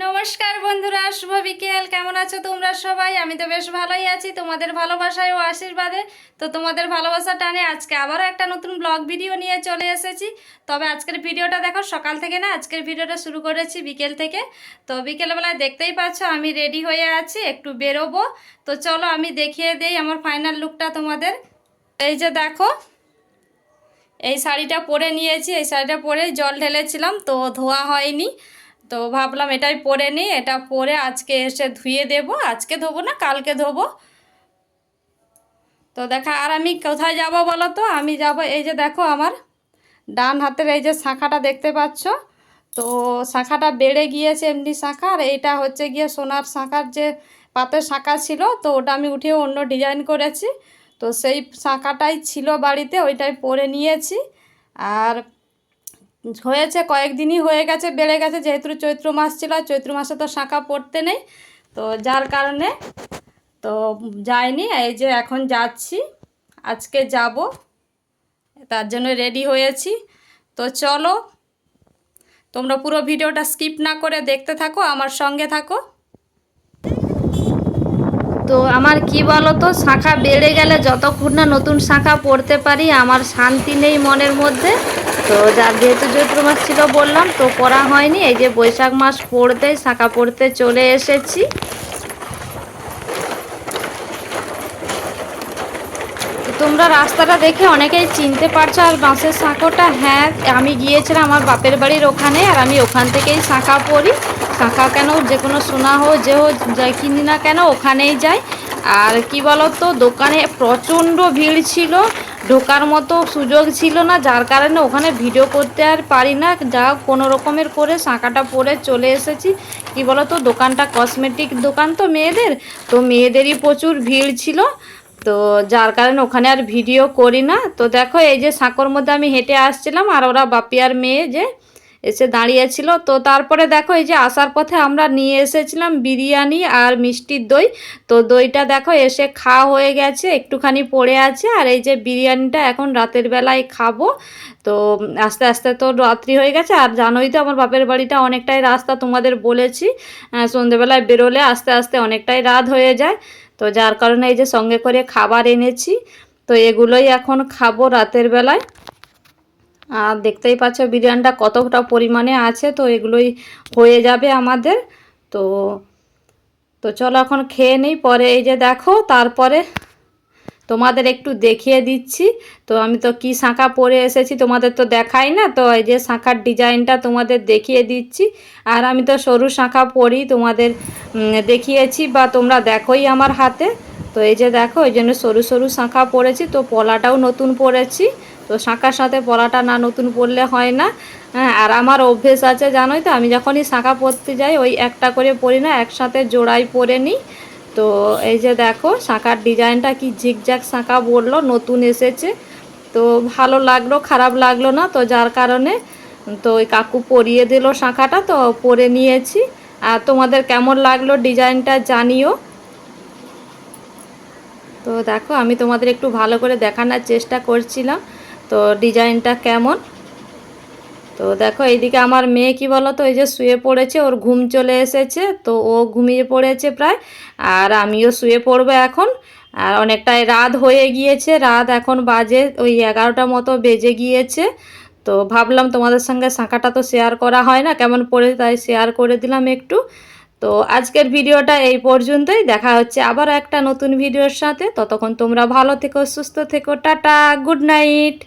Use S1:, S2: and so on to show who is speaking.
S1: নমস্কার বন্ধুরা, শুভ বিকেল। কেমন আছো তোমরা সবাই? আমি তো বেশ ভালোই আছি, তোমাদের ভালোবাসায় ও আশীর্বাদে। তো তোমাদের ভালোবাসা টানে আজকে আবারও একটা নতুন ব্লগ ভিডিও নিয়ে চলে এসেছি। তবে আজকের ভিডিওটা দেখো সকাল থেকে না, আজকের ভিডিওটা শুরু করেছি বিকেল থেকে। তো বিকেলবেলায় দেখতেই পাচ্ছ আমি রেডি হয়ে আছি, একটু বেরোবো। তো চলো আমি দেখিয়ে দেই আমার ফাইনাল লুকটা তোমাদের। এই যে দেখো, এই শাড়িটা পরে নিয়েছি, এই শাড়িটা পরেই জল ঢেলেছিলাম, তো ধোয়া হয়নি। তো ভাবলাম এটাই পরে নিই, এটা পরে আজকে এসে ধুয়ে দেব। আজকে ধোবো না, কালকে ধোবো। তো দেখা, আর আমি কোথায় যাব বলো তো? আমি যাব, এই যে দেখো আমার ডান হাতের এই যে শাঁখাটা দেখতে পাচ্ছ, তো শাঁখাটা বেড়ে গিয়েছে এমনি শাঁখা, আর এইটা হচ্ছে গিয়ে সোনার শাঁখার যে পাতের শাঁখা ছিল, তো ওটা আমি উঠিয়ে অন্য ডিজাইন করেছি। তো সেই শাঁখাটাই ছিল বাড়িতে, ওইটাই পরে নিয়েছি। আর হয়েছে কয়েকদিনই হয়ে গেছে, বেড়ে গেছে, যেহেতু চৈত্র মাস ছিল, আর চৈত্র মাসে তো শাঁখা পড়তে নেই, তো যার কারণে তো যাইনি। এই যে এখন যাচ্ছি, আজকে যাব, তার জন্য রেডি হয়েছি। তো চলো তোমরা পুরো ভিডিওটা স্কিপ না করে দেখতে থাকো, আমার সঙ্গে থাকো। তো আমার কি বলো তো, শাঁখা বেড়ে গেলে যতক্ষণ না নতুন শাঁখা পড়তে পারি আমার শান্তি নেই মনের মধ্যে। তো যার যেহেতু চৈত্র মাস ছিল বললাম, তো পড়া হয়নি। এই যে বৈশাখ মাস পড়তে শাঁখা পড়তে চলে এসেছি। তোমরা রাস্তাটা দেখে অনেকেই চিনতে পারছো। আর বাঁশের শাঁখোটা, হ্যাঁ আমি গিয়েছিলাম আমার বাপের বাড়ির ওখানে, আর আমি ওখান থেকেই শাঁখা পরি। শাঁখা কেন, যে কোনো সোনা হোক যে হোক যাই কিনি না কেন ওখানেই যাই। আর কি বলো তো, দোকানে প্রচণ্ড ভিড় ছিল, ঢোকার মতো সুযোগ ছিল না, যার কারণে ওখানে ভিডিও করতে আর পারি না। যা কোনো রকমের করে শাঁখাটা পরে চলে এসেছি। কি বলো তো, দোকানটা কসমেটিক দোকান, তো মেয়েদের, তো মেয়েদেরই প্রচুর ভিড় ছিল, তো যার কারণে ওখানে আর ভিডিও করি না। তো দেখো এই যে সাঁকোর মধ্যে আমি হেঁটে আসছিলাম, আর ওরা বাপি আর মেয়ে যে এসে দাঁড়িয়েছিল। তো তারপরে দেখো এই যে আসার পথে আমরা নিয়ে এসেছিলাম বিরিয়ানি আর মিষ্টির দই। তো দইটা দেখো এসে খাওয়া হয়ে গেছে, একটুখানি পড়ে আছে। আর এই যে বিরিয়ানিটা এখন রাতের বেলায় খাবো। তো আস্তে আস্তে তো রাত্রি হয়ে গেছে, আর জানোই তো আমার বাপের বাড়িটা অনেকটাই রাস্তা, তোমাদের বলেছি সন্ধেবেলায় বেরোলে আস্তে আস্তে অনেকটাই রাত হয়ে যায়। তো যার কারণে এই যে সঙ্গে করে খাবার এনেছি, তো এগুলোই এখন খাবো রাতের বেলায়। আর দেখতেই পাচ্ছ বিরিয়ানিটা কতটা পরিমাণে আছে, তো এগুলোই হয়ে যাবে আমাদের। তো তো চলো এখন খেয়ে নিই, পরে এই যে দেখো তারপরে তোমাদের একটু দেখিয়ে দিচ্ছি। তো আমি তো কি শাঁখা পরে এসেছি তোমাদের তো দেখাই না, তো এই যে শাঁখার ডিজাইনটা তোমাদের দেখিয়ে দিচ্ছি। আর আমি তো সরু শাঁখা পরি, তোমাদের দেখিয়েছি বা তোমরা দেখোই আমার হাতে। তো এই যে দেখো, ওই জন্য সরু সরু শাঁখা পরেছি, তো পলাটাও নতুন পরেছি। তো শাঁখার সাথে পলাটা না নতুন পরলে হয় না। হ্যাঁ, আর আমার অভ্যেস আছে জানোই তো, আমি যখনই শাঁখা পরতে যাই ওই একটা করে পরি না, একসাথে জোড়াই পরে নিই। তো এই যে দেখো শাঁখার ডিজাইনটা কি ঝিকঝাক শাঁখা বললো, নতুন এসেছে, তো ভালো লাগলো, খারাপ লাগলো না। তো যার কারণে তো ওই কাকু পরিয়ে দিল শাঁখাটা, তো পরে নিয়েছি। আর তোমাদের কেমন লাগলো ডিজাইনটা জানিও। তো দেখো আমি তোমাদের একটু ভালো করে দেখানোর চেষ্টা করছিলাম তো ডিজাইনটা কেমন। তো দেখো এইদিকে আমার মেয়ে কি বলো তো, এই যে শুয়ে পড়েছে, ওর ঘুম চলে এসেছে, তো ও ঘুমিয়ে পড়েছে প্রায়, আর আমিও শুয়ে পড়বো এখন। আর অনেকটাই রাত হয়ে গিয়েছে, রাত এখন বাজে ওই 11টার মতো বেজে গিয়েছে। তো ভাবলাম তোমাদের সঙ্গে শাঁখাটা তো শেয়ার করা হয় না কেমন পড়ে, তাই শেয়ার করে দিলাম একটু। তো আজকের ভিডিওটা এই পর্যন্তই, দেখা হচ্ছে আবার একটা নতুন ভিডিওর সাথে। ততক্ষণ তোমরা ভালো থেকো, সুস্থ থেকো, টাটা, গুড নাইট।